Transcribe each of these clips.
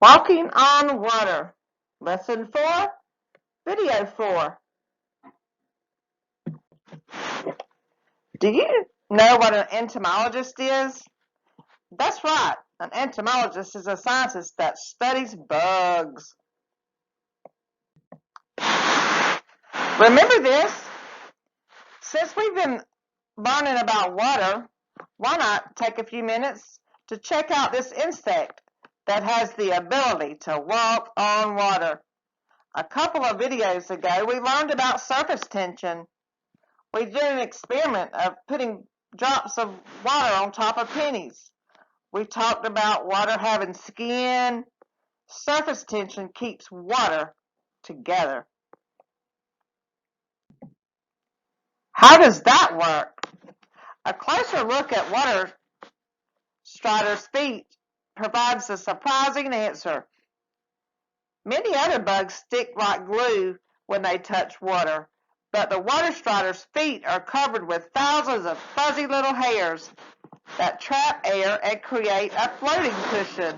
Walking on water. Lesson 4, video 4. Do you know what an entomologist is? That's right. An entomologist is a scientist that studies bugs. Remember this? Since we've been learning about water, why not take a few minutes to check out this insect that has the ability to walk on water? A couple of videos ago, we learned about surface tension. We did an experiment of putting drops of water on top of pennies. We talked about water having skin. Surface tension keeps water together. How does that work? A closer look at water strider's feet provides a surprising answer. Many other bugs stick like glue when they touch water, but the water strider's feet are covered with thousands of fuzzy little hairs that trap air and create a floating cushion.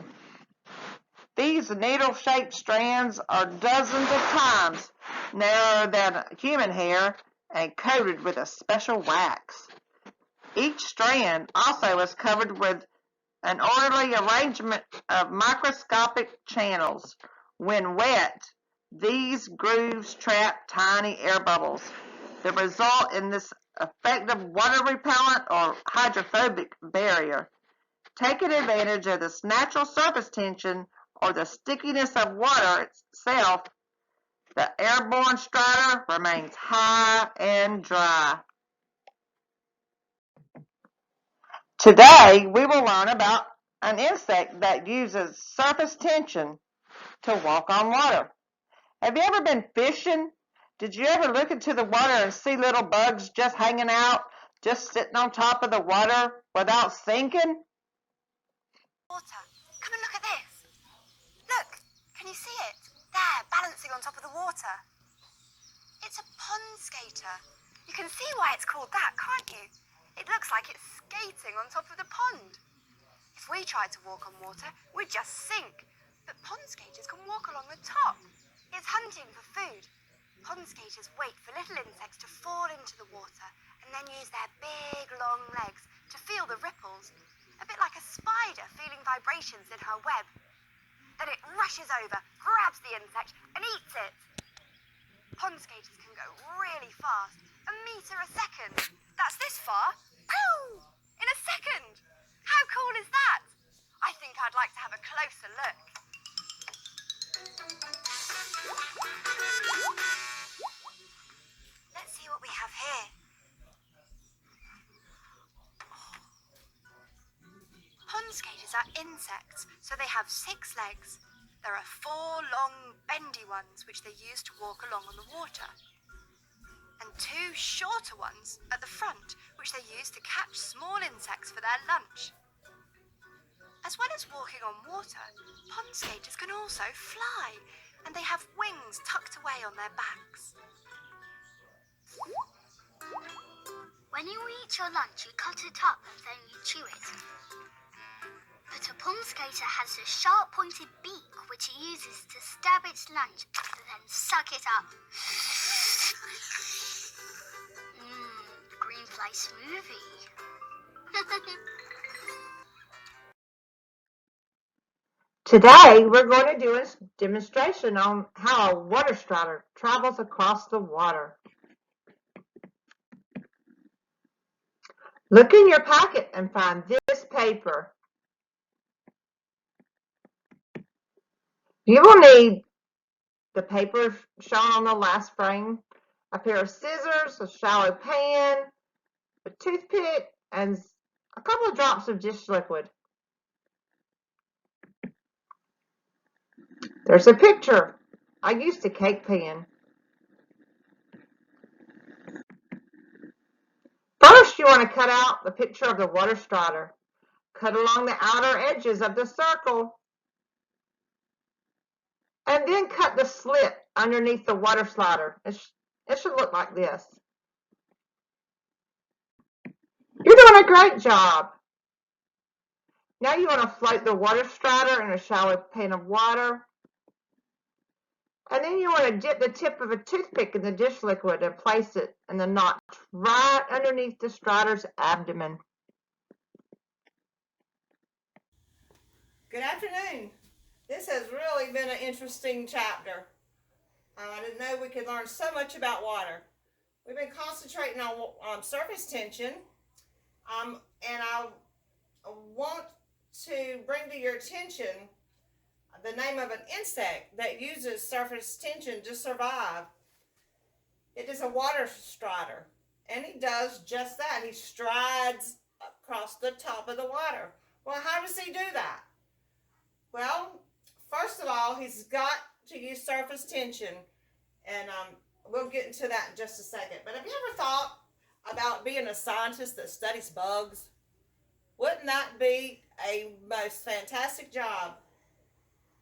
These needle-shaped strands are dozens of times narrower than human hair and coated with a special wax. Each strand also is covered with an orderly arrangement of microscopic channels. When wet, these grooves trap tiny air bubbles. The result in this effective water repellent or hydrophobic barrier. Taking advantage of this natural surface tension or the stickiness of water itself, the airborne strider remains high and dry. Today, we will learn about an insect that uses surface tension to walk on water. Have you ever been fishing? Did you ever look into the water and see little bugs just hanging out, just sitting on top of the water without sinking? Water. Come and look at this. Look, can you see it? There, balancing on top of the water. It's a pond skater. You can see why it's called that, can't you? It looks like it's skating on top of the pond. If we tried to walk on water, we'd just sink. But pond skaters can walk along the top. It's hunting for food. Pond skaters wait for little insects to fall into the water and then use their big, long legs to feel the ripples. A bit like a spider feeling vibrations in her web. Then it rushes over, grabs the insect, and eats it. Pond skaters can go really fast, a metre a second. That's this far. Pew! In a second. How cool is that? I think I'd like to have a closer look. Let's see what we have here. Pond skaters are insects, so they have 6 legs. There are 4 long, bendy ones which they use to walk along on the water, and 2 shorter ones at the front which they use to catch small insects for their lunch. As well as walking on water, pond skaters can also fly, and they have wings tucked away on their backs. When you eat your lunch, you cut it up and then you chew it. But a pond skater has a sharp pointed beak which it uses to stab its lunch and then suck it up. Green fly smoothie. Today, we're going to do a demonstration on how a water strider travels across the water. Look in your pocket and find this paper. You will need the paper shown on the last frame, a pair of scissors, a shallow pan, a toothpick, and a couple of drops of dish liquid. There's a picture. I used a cake pan. First, you want to cut out the picture of the water strider. Cut along the outer edges of the circle. And then cut the slit underneath the water slider. It should look like this. You're doing a great job. Now you want to float the water strider in a shallow pan of water. And then you want to dip the tip of a toothpick in the dish liquid and place it in the notch right underneath the strider's abdomen. Good afternoon. This has really been an interesting chapter. I didn't know we could learn so much about water. We've been concentrating on surface tension, and I want to bring to your attention the name of an insect that uses surface tension to survive. It is a water strider, and he does just that. He strides across the top of the water. Well, how does he do that? Well, first of all, he's got to use surface tension, and we'll get into that in just a second. But have you ever thought about being a scientist that studies bugs? Wouldn't that be a most fantastic job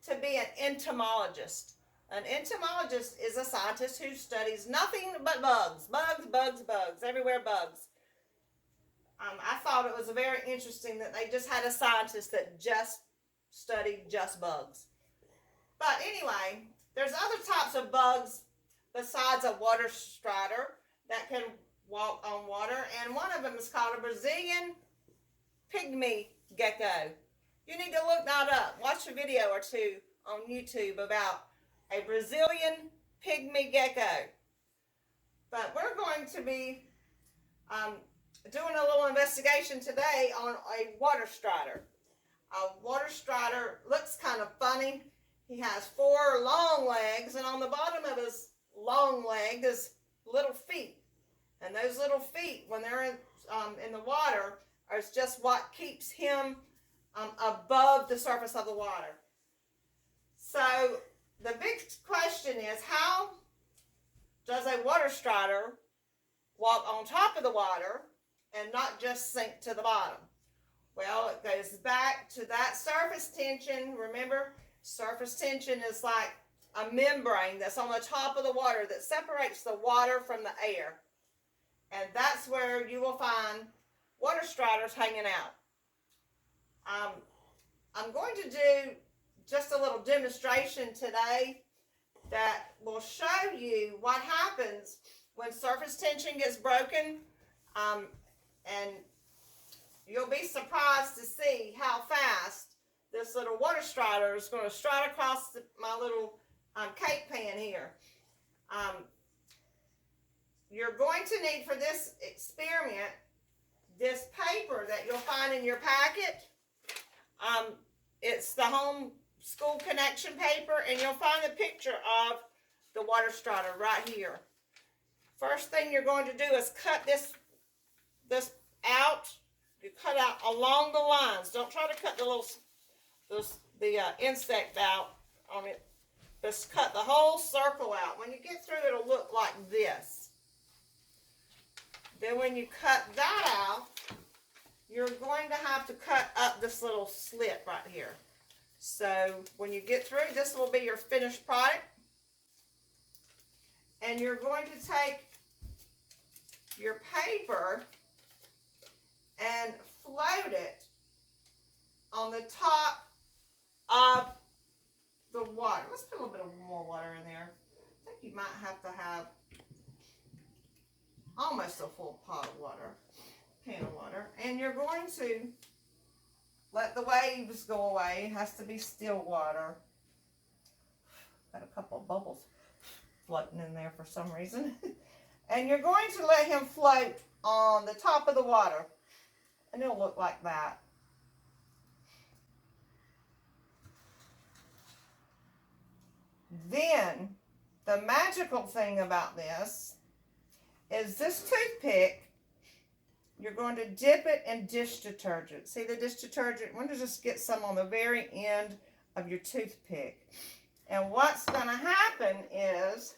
to be an entomologist? An entomologist is a scientist who studies nothing but bugs. Bugs, bugs, bugs. Everywhere bugs. I thought it was very interesting that they just had a scientist that just studied just bugs. But anyway, there's other types of bugs besides a water strider that can walk on water, and one of them is called a Brazilian pygmy gecko. You need to look that up. Watch a video or two on YouTube about a Brazilian pygmy gecko. But we're going to be doing a little investigation today on a water strider. A water strider looks kind of funny. He has 4 long legs, and on the bottom of his long leg is little feet. And those little feet, when they're in the water, is just what keeps him above the surface of the water. So the big question is, how does a water strider walk on top of the water and not just sink to the bottom? Well, it goes back to that surface tension. Remember, surface tension is like a membrane that's on the top of the water that separates the water from the air. And that's where you will find water striders hanging out. I'm going to do just a little demonstration today that will show you what happens when surface tension gets broken, and you'll be surprised to see how fast this little water strider is going to stride across my little cake pan here. You're going to need for this experiment this paper that you'll find in your packet. It's the home school connection paper, and you'll find a picture of the water strider right here. First thing you're going to do is cut this out. You cut out along the lines. Don't try to cut the insect out on it. Just cut the whole circle out. When you get through, it'll look like this. Then when you cut that out, you're going to have to cut up this little slit right here. So when you get through, this will be your finished product. And you're going to take your paper and float it on the top of the water. Let's put a little bit of more water in there. I think you might have to have almost a full pot of water, pan of water. And you're going to let the waves go away. It has to be still water. Got a couple of bubbles floating in there for some reason. And you're going to let him float on the top of the water. And it'll look like that. Then, the magical thing about this is this toothpick, you're going to dip it in dish detergent. See the dish detergent? We're going to just get some on the very end of your toothpick. And what's going to happen is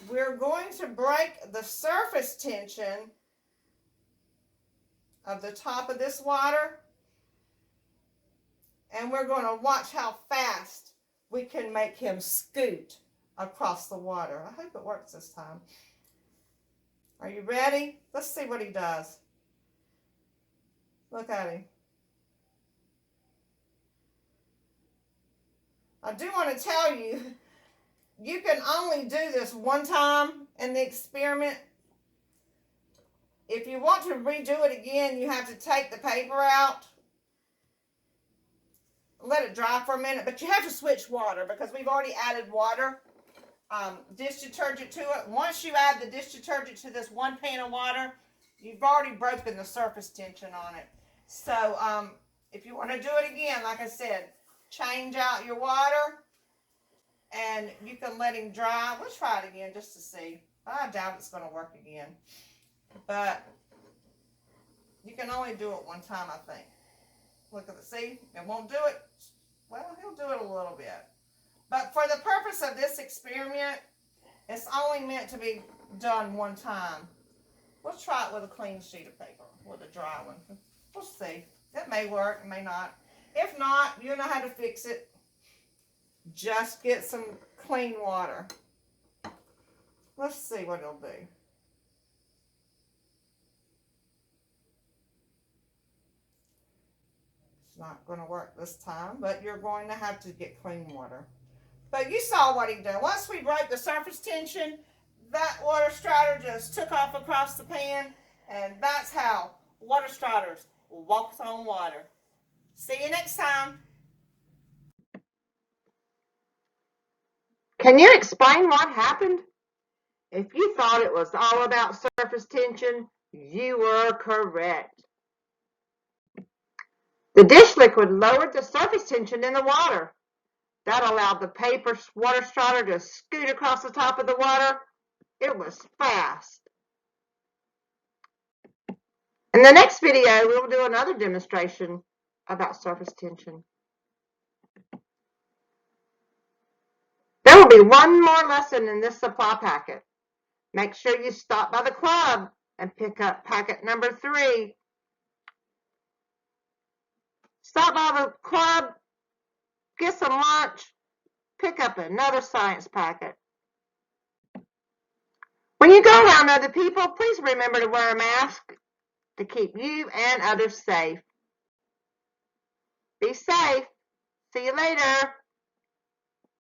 we're going to break the surface tension of the top of this water, and we're going to watch how fast we can make him scoot across the water. I hope it works this time. Are you ready? Let's see what he does. Look at him. I do want to tell you, you can only do this one time in the experiment. If you want to redo it again, you have to take the paper out, let it dry for a minute, but you have to switch water because we've already added water, dish detergent to it. Once you add the dish detergent to this 1 pan of water, you've already broken the surface tension on it. So if you want to do it again, like I said, change out your water and you can let him dry. We'll try it again just to see. I doubt it's going to work again. But you can only do it one time, I think. Look at it. See? It won't do it. Well, he'll do it a little bit. But for the purpose of this experiment, it's only meant to be done one time. We'll try it with a clean sheet of paper, with a dry one. We'll see. It may work, it may not. If not, you know how to fix it. Just get some clean water. Let's see what it'll do. It's not going to work this time, but you're going to have to get clean water. But you saw what he did. Once we broke the surface tension, that water strider just took off across the pan, and that's how water striders walk on water. See you next time. Can you explain what happened? If you thought it was all about surface tension, you were correct. The dish liquid lowered the surface tension in the water. That allowed the paper water strider to scoot across the top of the water. It was fast. In the next video, we'll do another demonstration about surface tension. There will be one more lesson in this supply packet. Make sure you stop by the club and pick up packet number 3. Stop by the club, get some lunch, pick up another science packet. When you go around other people, please remember to wear a mask to keep you and others safe. Be safe. See you later.